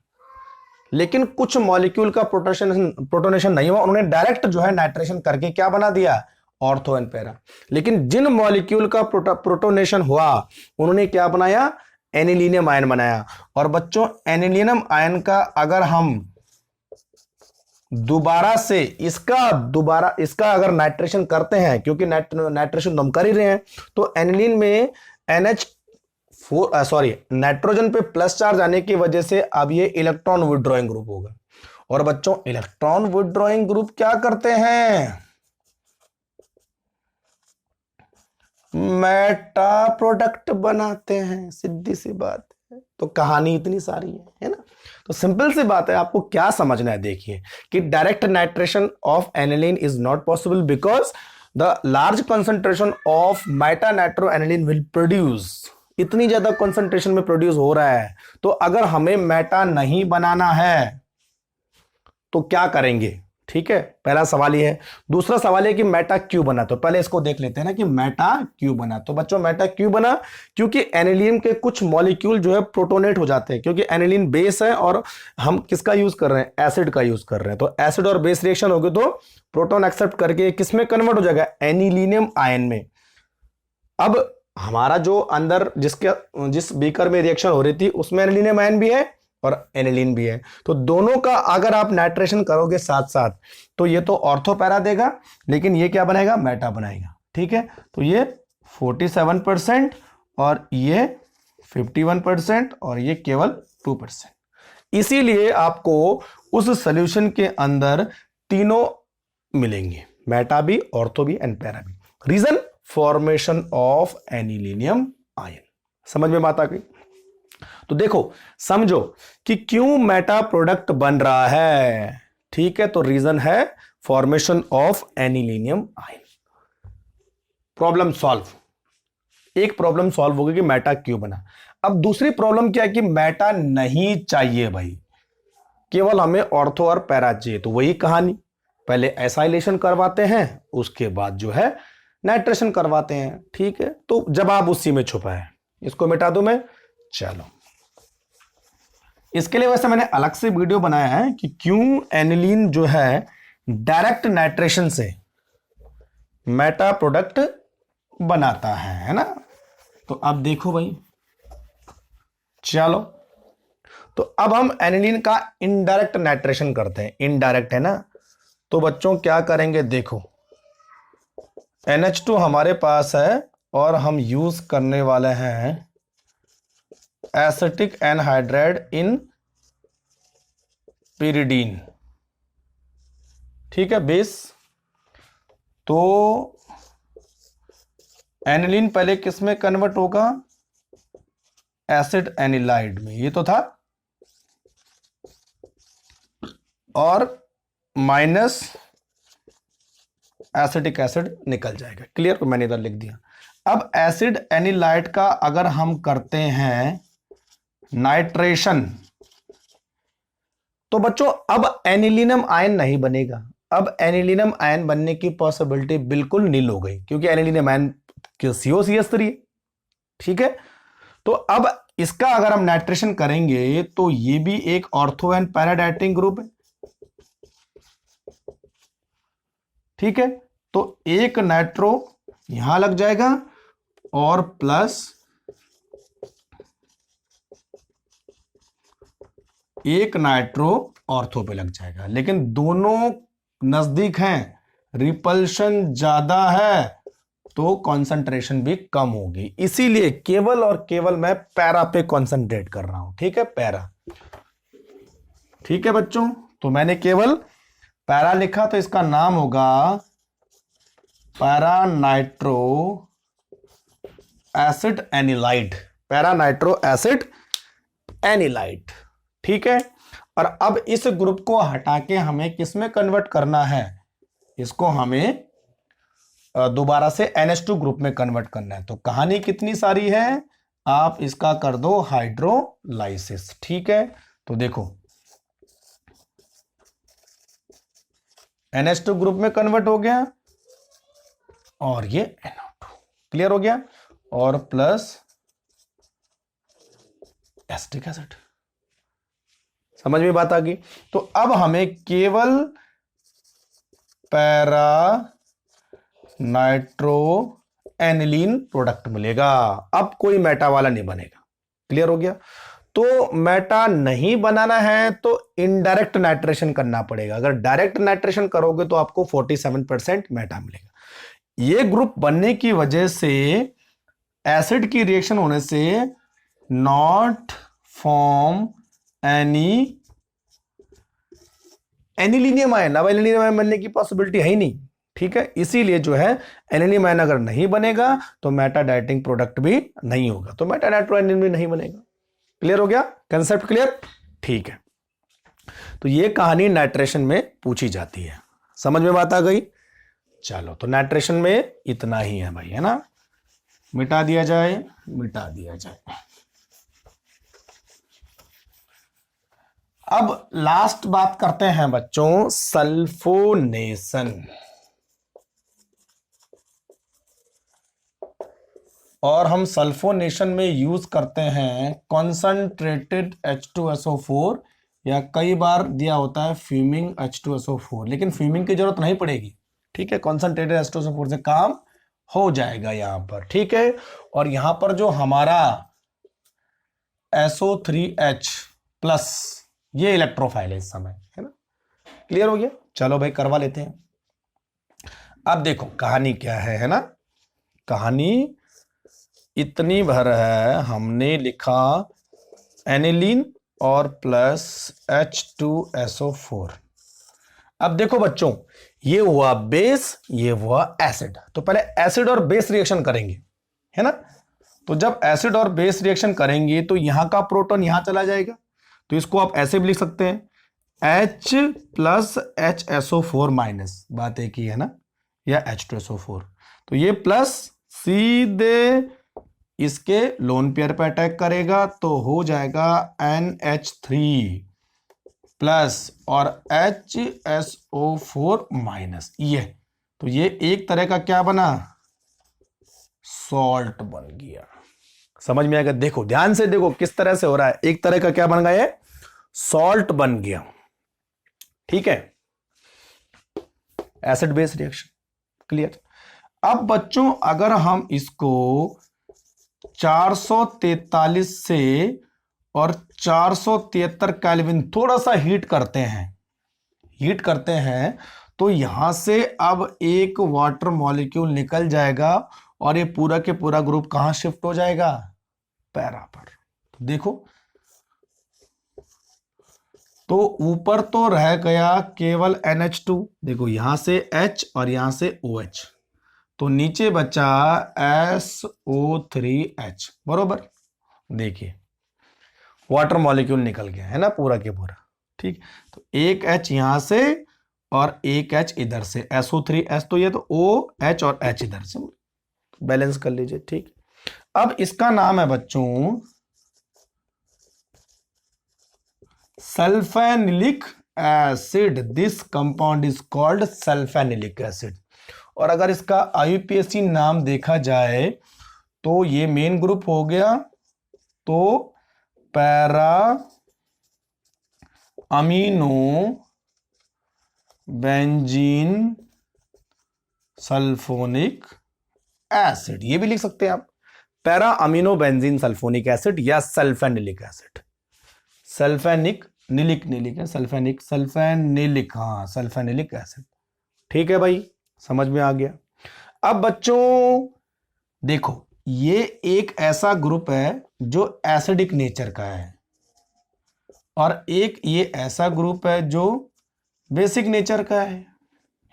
लेकिन कुछ मॉलिक्यूल का प्रोटोनेशन नहीं हुआ, उन्होंने डायरेक्ट जो है नाइट्रेशन करके क्या बना दिया, ऑर्थो एंड पैरा। लेकिन जिन मॉलिक्यूल का प्रोटोनेशन हुआ उन्होंने क्या बनाया, एनिलीनियम आयन बनाया। और बच्चों एनिलीनियम आयन का अगर हम दोबारा से इसका अगर नाइट्रेशन करते हैं, क्योंकि नाइट्रेशन तो हम कर ही रहे हैं, तो एनिलीन में नाइट्रोजन पे प्लस चार्ज आने की वजह से अब ये इलेक्ट्रॉन विथड्रॉइंग ग्रुप होगा। और बच्चों इलेक्ट्रॉन विथड्रॉइंग ग्रुप क्या करते हैं, मेटा प्रोडक्ट बनाते हैं, सीधी सी बात है। तो कहानी इतनी सारी है ना। तो सिंपल सी बात है, आपको क्या समझना है, देखिए कि direct nitration of aniline is not possible because the large concentration of Meta nitro aniline will produce, इतनी ज्यादा कंसंट्रेशन में प्रोड्यूस हो रहा है। तो अगर हमें मेटा नहीं बनाना है तो क्या करेंगे, ठीक है, पहला सवाल ये है। दूसरा सवाल है कि मेटा क्यों बना, तो पहले इसको देख लेते हैं ना कि मेटा क्यों बना। तो बच्चों मेटा क्यों बना, क्योंकि एनिलीन के कुछ मॉलिक्यूल जो है प्रोटोनेट हो जाते हैं, क्योंकि एनिलीन बेस है और हम किसका यूज कर रहे हैं, एसिड का यूज कर रहे हैं। तो एसिड और बेस रिएक्शन होगी तो प्रोटोन एक्सेप्ट करके किसमें कन्वर्ट हो जाएगा, एनिलीनियम आयन में। अब हमारा जो अंदर जिस बीकर में रिएक्शन हो रही थी उसमें एनिलीनियम आयन भी है और एनिलीन भी है, तो दोनों का अगर आप नाइट्रेशन करोगे साथ साथ तो ये तो ऑर्थो पैरा देगा, लेकिन ये क्या बनाएगा, मेटा बनाएगा। ठीक है, तो ये 47% और ये 51% और ये केवल 2%। इसीलिए आपको उस सॉल्यूशन के अंदर तीनों मिलेंगे, मेटा भी, ऑर्थो भी एंड पैरा भी। Reason, formation of anilinium ion. समझ में बात आ गई। तो देखो समझो कि क्यों मेटा प्रोडक्ट बन रहा है। ठीक है, तो रीजन है formation of anilinium ion. Problem solve, एक प्रॉब्लम सॉल्व होगी कि मेटा क्यों बना। अब दूसरी प्रॉब्लम क्या है कि मेटा नहीं चाहिए भाई, केवल हमें ऑर्थो और पैरा चाहिए। तो वही कहानी, पहले एसाइलेशन करवाते हैं, उसके बाद जो है नाइट्रेशन करवाते हैं। ठीक है, तो जवाब उसी में छुपा है। इसको मिटा दूं मैं, चलो। इसके लिए वैसे मैंने अलग से वीडियो बनाया है कि क्यों एनिलीन जो है डायरेक्ट नाइट्रेशन से मेटा प्रोडक्ट बनाता है ना। तो अब देखो भाई, चलो, तो अब हम एनिलीन का इनडायरेक्ट नाइट्रेशन करते हैं। इनडायरेक्ट है ना, तो बच्चों क्या करेंगे, देखो NH2 हमारे पास है और हम यूज करने वाले हैं एसिटिक एनहाइड्राइड इन pyridine। ठीक है, बेस। तो एनिलीन पहले किस में कन्वर्ट होगा, एसिड एनिलाइड में, ये तो था, और माइनस एसिटिक एसिड निकल जाएगा। क्लियर, तो मैंने इधर लिख दिया। अब एसिड एनिलाइड का अगर हम करते हैं नाइट्रेशन, तो बच्चों अब एनिलीनियम आयन नहीं बनेगा। अब एनिलीनियम आयन बनने की पॉसिबिलिटी बिल्कुल नील हो गई, क्योंकि एनिलीनियम आयन COCH3। ठीक है, तो अब इसका अगर हम नाइट्रेशन करेंगे तो ये भी एक ऑर्थो एंड पैराडाइटिंग ग्रुप है। ठीक है, तो एक नाइट्रो यहां लग जाएगा और प्लस एक नाइट्रो ऑर्थो पे लग जाएगा, लेकिन दोनों नजदीक हैं, रिपल्शन ज्यादा है तो कंसंट्रेशन भी कम होगी। इसीलिए केवल और केवल मैं पैरा पे कंसंट्रेट कर रहा हूं। ठीक है, पैरा। ठीक है बच्चों, तो मैंने केवल पैरा लिखा, तो इसका नाम होगा para nitro acid anilide. Para nitro acid anilide. ठीक है, और अब इस ग्रुप को हटा के हमें किस में कन्वर्ट करना है, इसको हमें दोबारा से NH2 ग्रुप में कन्वर्ट करना है। तो कहानी कितनी सारी है, आप इसका कर दो हाइड्रोलाइसिस। ठीक है, तो देखो NH2 ग्रुप में कन्वर्ट हो गया और ये NO2। क्लियर हो गया, और प्लस एसिटिक एसिड। समझ में बात आ गई। तो अब हमें केवल पैरा नाइट्रो एनिलीन प्रोडक्ट मिलेगा, अब कोई मेटा वाला नहीं बनेगा। क्लियर हो गया। तो मेटा नहीं बनाना है तो इनडायरेक्ट नाइट्रेशन करना पड़ेगा। अगर डायरेक्ट नाइट्रेशन करोगे तो आपको 47% मेटा मिलेगा। ये ग्रुप बनने की वजह से एसिड की रिएक्शन होने से नॉट फॉर्म एनिलीनियम आयन। अब एनिलीनियम आयन बनने की पॉसिबिलिटी है ही नहीं, ठीक है, इसीलिए जो है एनिलीन आयन अगर नहीं बनेगा तो मेटा डाइटिंग प्रोडक्ट भी नहीं होगा, तो मेटा नाइट्रोएनिलीन भी नहीं बनेगा। क्लियर हो गया, कंसेप्ट क्लियर? ठीक है, तो ये कहानी नाइट्रेशन में पूछी जाती है, समझ में बात आ गई? चलो, तो नाइट्रेशन में इतना ही है भाई, है ना, मिटा दिया जाए, मिटा दिया जाए। अब लास्ट बात करते हैं बच्चों, सल्फोनेशन। और हम सल्फोनेशन में यूज करते हैं कॉन्सनट्रेटेड H2SO4, या कई बार दिया होता है फ्यूमिंग H2SO4, लेकिन फ्यूमिंग की जरूरत नहीं पड़ेगी, ठीक है, कॉन्सनट्रेटेड H2SO4 से काम हो जाएगा यहां पर, ठीक है। और यहां पर जो हमारा SO3H प्लस ये इलेक्ट्रोफाइल है इस समय, है ना, क्लियर हो गया? चलो भाई करवा लेते हैं। अब देखो कहानी क्या है ना, कहानी इतनी भर है, हमने लिखा एनिलीन और प्लस H2SO4। अब देखो बच्चों, ये हुआ बेस, ये हुआ एसिड, तो पहले एसिड और बेस रिएक्शन करेंगे, है ना। तो जब एसिड और बेस रिएक्शन करेंगे तो यहां का प्रोटॉन यहां चला जाएगा, तो इसको आप ऐसे भी लिख सकते हैं H प्लस HSO4 माइनस, बात एक ही है ना, या H2SO4, तो ये प्लस सीधे इसके लोन पेयर पर अटैक करेगा तो हो जाएगा NH3 प्लस और HSO4 माइनस, ये तो ये एक तरह का क्या बना, सॉल्ट बन गया। समझ में आएगा? देखो ध्यान से देखो किस तरह से हो रहा है, एक तरह का क्या बन गया, ये सॉल्ट बन गया, ठीक है, एसिड बेस रिएक्शन, क्लियर। अब बच्चों अगर हम इसको 443 से और 473 केल्विन थोड़ा सा हीट करते हैं तो यहां से अब एक वाटर मॉलिक्यूल निकल जाएगा और ये पूरा के पूरा ग्रुप कहां शिफ्ट हो जाएगा, पैरा पर। तो देखो, तो ऊपर तो रह गया केवल NH2, देखो यहां से H और यहां से OH, तो नीचे बचा SO3H, बरोबर। देखिए वाटर मॉलिक्यूल निकल गया है ना पूरा के पूरा, ठीक। तो एक H यहां से और एक H इधर से, SO3H, तो ये तो OH और H इधर से, बैलेंस कर लीजिए, ठीक। अब इसका नाम है बच्चों sulphanilic acid, this compound is called sulphanilic acid. और अगर इसका IUPAC नाम देखा जाए तो ये मेन ग्रुप हो गया, तो para amino benzene sulphonic acid, ये भी लिख सकते हैं आप, para amino benzene sulphonic acid या सल्फेनिलिक एसिड। सल्फेनिक निलिक निलिक है, सल्फेनिलिक, हाँ सल्फेनिलिक एसिड, ठीक है भाई, समझ में आ गया। अब बच्चों देखो, ये एक ऐसा ग्रुप है जो एसिडिक नेचर का है और एक ये ऐसा ग्रुप है जो बेसिक नेचर का है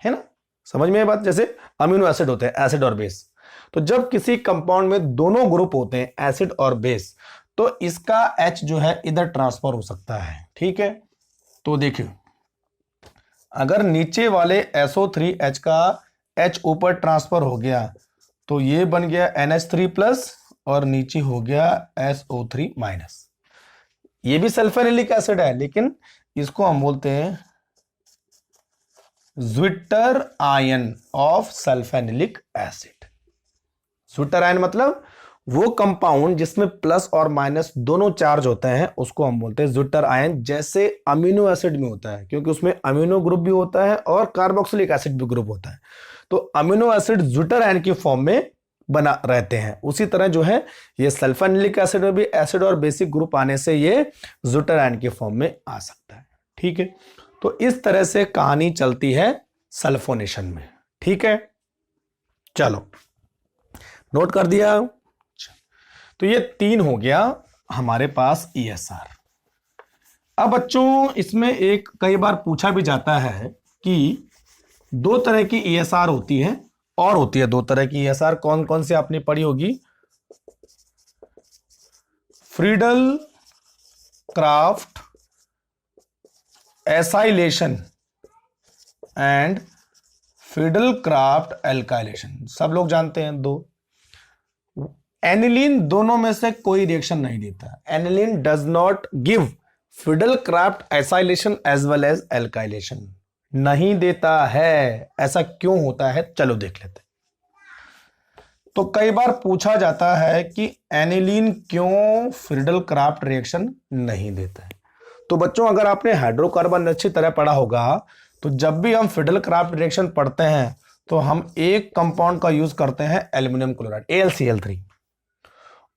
ना, समझ में ये बात। जैसे अमीनो एसिड होते हैं, एसिड और बेस, तो जब किसी कंपाउंड में दोनों ग्रुप होते हैं एसिड और बेस, तो इसका H जो है इधर ट्रांसफर हो सकता है, ठीक है। तो देखिए अगर नीचे वाले SO3H का H ऊपर ट्रांसफर हो गया तो ये बन गया NH3 प्लस और नीचे हो गया SO3 माइनस। ये भी सल्फेनिलिक एसिड है, लेकिन इसको हम बोलते हैं zwitter ion of sulphanilic acid. Zwitter ion मतलब वो कंपाउंड जिसमें प्लस और माइनस दोनों चार्ज होते हैं, उसको हम बोलते हैं ज्विटर आयन, जैसे अमीनो एसिड में होता है, क्योंकि उसमें अमीनो ग्रुप भी होता है और कार्बोक्सिलिक एसिड भी ग्रुप होता है, तो अमीनो एसिड ज्विटर आयन की फॉर्म में बना रहते हैं। उसी तरह जो है ये सल्फेनिलिक एसिड में भी एसिड और बेसिक ग्रुप आने से ये ज्विटर आयन की फॉर्म में आ सकता है, ठीक है। तो इस तरह से कहानी चलती है सल्फोनेशन में, ठीक है। चलो नोट कर दिया। तो ये 3 हो गया हमारे पास ESR। अब बच्चों इसमें एक कई बार पूछा भी जाता है कि दो तरह की ESR होती है, और होती है दो तरह की ESR, कौन कौन सी आपने पढ़ी होगी? Friedel Crafts acylation and Friedel craft alkylation, सब लोग जानते हैं दो। एनिलीन दोनों में से कोई रिएक्शन नहीं देता। Aniline does not give Friedel Crafts acylation as well as alkylation, नहीं देता है। ऐसा क्यों होता है, चलो देख लेते हैं। तो कई बार पूछा जाता है कि एनिलीन क्यों फ्रीडल क्राफ्ट रिएक्शन नहीं देता है। तो बच्चों, अगर आपने हाइड्रोकार्बन अच्छी तरह पढ़ा होगा, तो जब भी हम फ्रीडल क्राफ्ट रिएक्शन पढ़ते हैं तो हम एक कंपाउंड का यूज करते हैं, एल्यूमिनियम क्लोराइड, AlCl3।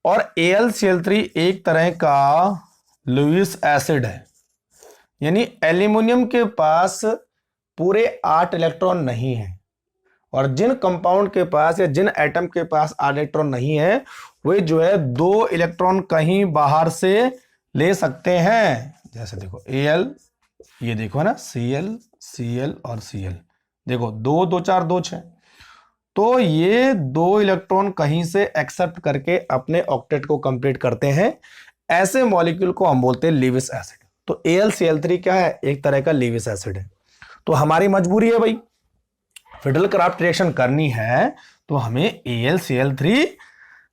और AlCl3 एक तरह का लुईस एसिड है, यानी एल्यूमिनियम के पास पूरे 8 इलेक्ट्रॉन नहीं है, और जिन कंपाउंड के पास या जिन एटम के पास 8 इलेक्ट्रॉन नहीं है, वे जो है 2 इलेक्ट्रॉन कहीं बाहर से ले सकते हैं। जैसे देखो Al, ये देखो ना, Cl और Cl, देखो 2 2 4 2 6, तो ये 2 इलेक्ट्रॉन कहीं से एक्सेप्ट करके अपने ऑक्टेट को कंप्लीट करते हैं। ऐसे मॉलिक्यूल को हम बोलते हैं लीविस एसिड। तो AlCl3 क्या है? एक तरह का लीविस एसिड है। तो हमारी मजबूरी है भाई, फ्रीडल क्राफ्ट रिएक्शन करनी है तो हमें AlCl3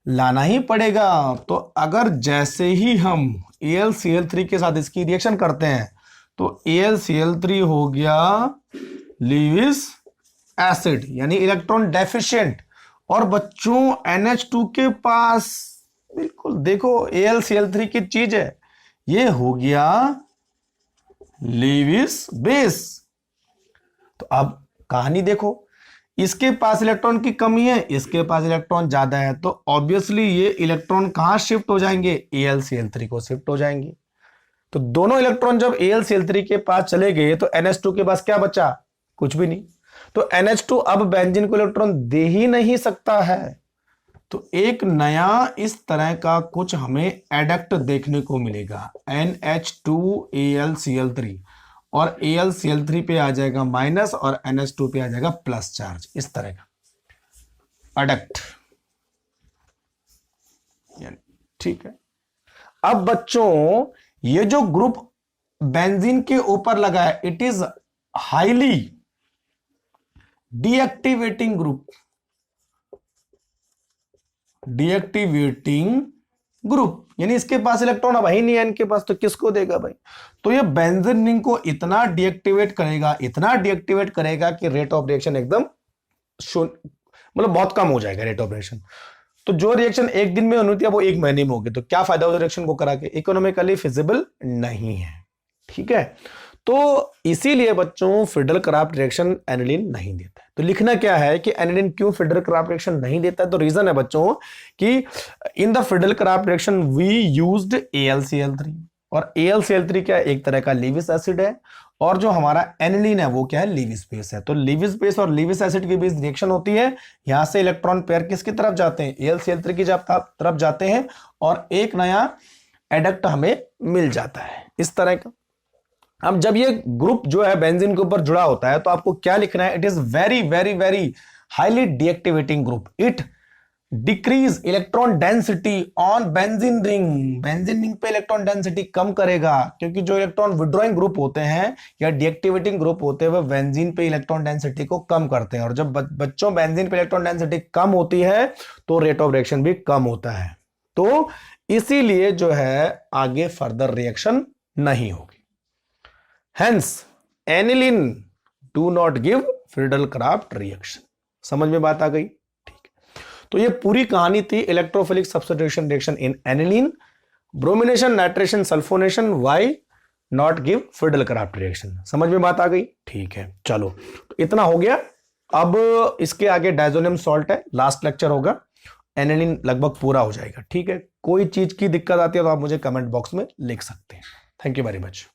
लाना ही पड़ेगा। तो अगर जैसे ही हम AlCl3 के साथ इसकी रिएक्शन करते हैं तो AlCl3 हो गया लीविस एसिड, यानी इलेक्ट्रॉन डेफिशिएंट। और बच्चों NH2 के पास, बिल्कुल देखो AlCl3 की चीज है, ये हो गया लीविस बेस। तो अब कहानी देखो, इसके पास इलेक्ट्रॉन की कमी है, इसके पास इलेक्ट्रॉन ज्यादा है, तो ऑब्वियसली ये इलेक्ट्रॉन कहां शिफ्ट हो जाएंगे? AlCl3 को शिफ्ट हो जाएंगे। तो दोनों इलेक्ट्रॉन जब AlCl3 के पास चले गए तो NH2 के पास क्या बचा? कुछ भी नहीं। तो NH2 अब बेंजीन को इलेक्ट्रॉन दे ही नहीं सकता है। तो एक नया इस तरह का कुछ हमें एडक्ट देखने को मिलेगा, NH2AlCl3, और AlCl3 पे आ जाएगा माइनस और NH2 पे आ जाएगा प्लस चार्ज, इस तरह का एडक्ट, ठीक है। अब बच्चों, ये जो ग्रुप बेंजीन के ऊपर लगा है, it is highly deactivating group, deactivating group, यानी इसके पास इलेक्ट्रॉन अब ही नहीं है इनके पास, तो किसको देगा भाई? तो ये बेंजीन रिंग को इतना डीएक्टिवेट करेगा, इतना डीएक्टिवेट करेगा कि रेट ऑफ रिएक्शन एकदम मतलब बहुत कम हो जाएगा रेट ऑफ रिएक्शन। तो जो रिएक्शन एक दिन में होनी थी, वो 1 महीने में होगी। तो क्या फायदा उस रिएक्शन को करा के? इकोनॉमिकली फिजिबल नहीं है, ठीक है। तो इसीलिए बच्चों फ्रीडल क्राफ्ट रिएक्शन एनिलीन नहीं देता है। तो लिखना क्या है कि एनिलीन क्यों फ्रीडल क्राफ्ट रिएक्शन नहीं देता है? तो रीजन है बच्चों कि in the Friedel Crafts reaction we used AlCl3, और AlCl3 क्या है? एक तरह का लीविस एसिड है, और जो हमारा एनिलीन है वो क्या है? लीविस बेस है। तो लीविस बेस और लीविस एसिड के बीच रिएक्शन होती है, यहां से इलेक्ट्रॉन पेयर किसकी तरफ जाते हैं? AlCl3 की तरफ जाते हैं, और एक नया एडक्ट हमें मिल जाता है इस तरह का। अब जब ये ग्रुप जो है बेंजीन के ऊपर जुड़ा होता है, तो आपको क्या लिखना है? It is very very very highly deactivating group. It decrease electron density on benzene ring. Benzene ring पे इलेक्ट्रॉन डेंसिटी कम करेगा, क्योंकि जो इलेक्ट्रॉन विड्रॉइंग ग्रुप होते हैं या डीएक्टिवेटिंग ग्रुप होते हैं, वह बेंजीन पे इलेक्ट्रॉन डेंसिटी को कम करते हैं। और जब बच्चों बेंजीन पे इलेक्ट्रॉन डेंसिटी कम होती है तो रेट ऑफ रिएक्शन भी कम होता है। तो इसीलिए जो है आगे फर्दर रिएक्शन नहीं होगी। Hence, aniline do not give Friedel Crafts reaction. समझ में बात आ गई? ठीक है। तो ये पूरी कहानी थी electrophilic substitution reaction in aniline, bromination, nitration, sulphonation, why not give Friedel Crafts reaction. समझ में बात आ गई? ठीक है, चलो तो इतना हो गया। अब इसके आगे डायजोनियम सॉल्ट है, लास्ट लेक्चर होगा, एनिलीन लगभग पूरा हो जाएगा। ठीक है, कोई चीज की दिक्कत आती है तो आप मुझे कमेंट बॉक्स में लिख सकते हैं। Thank you very much.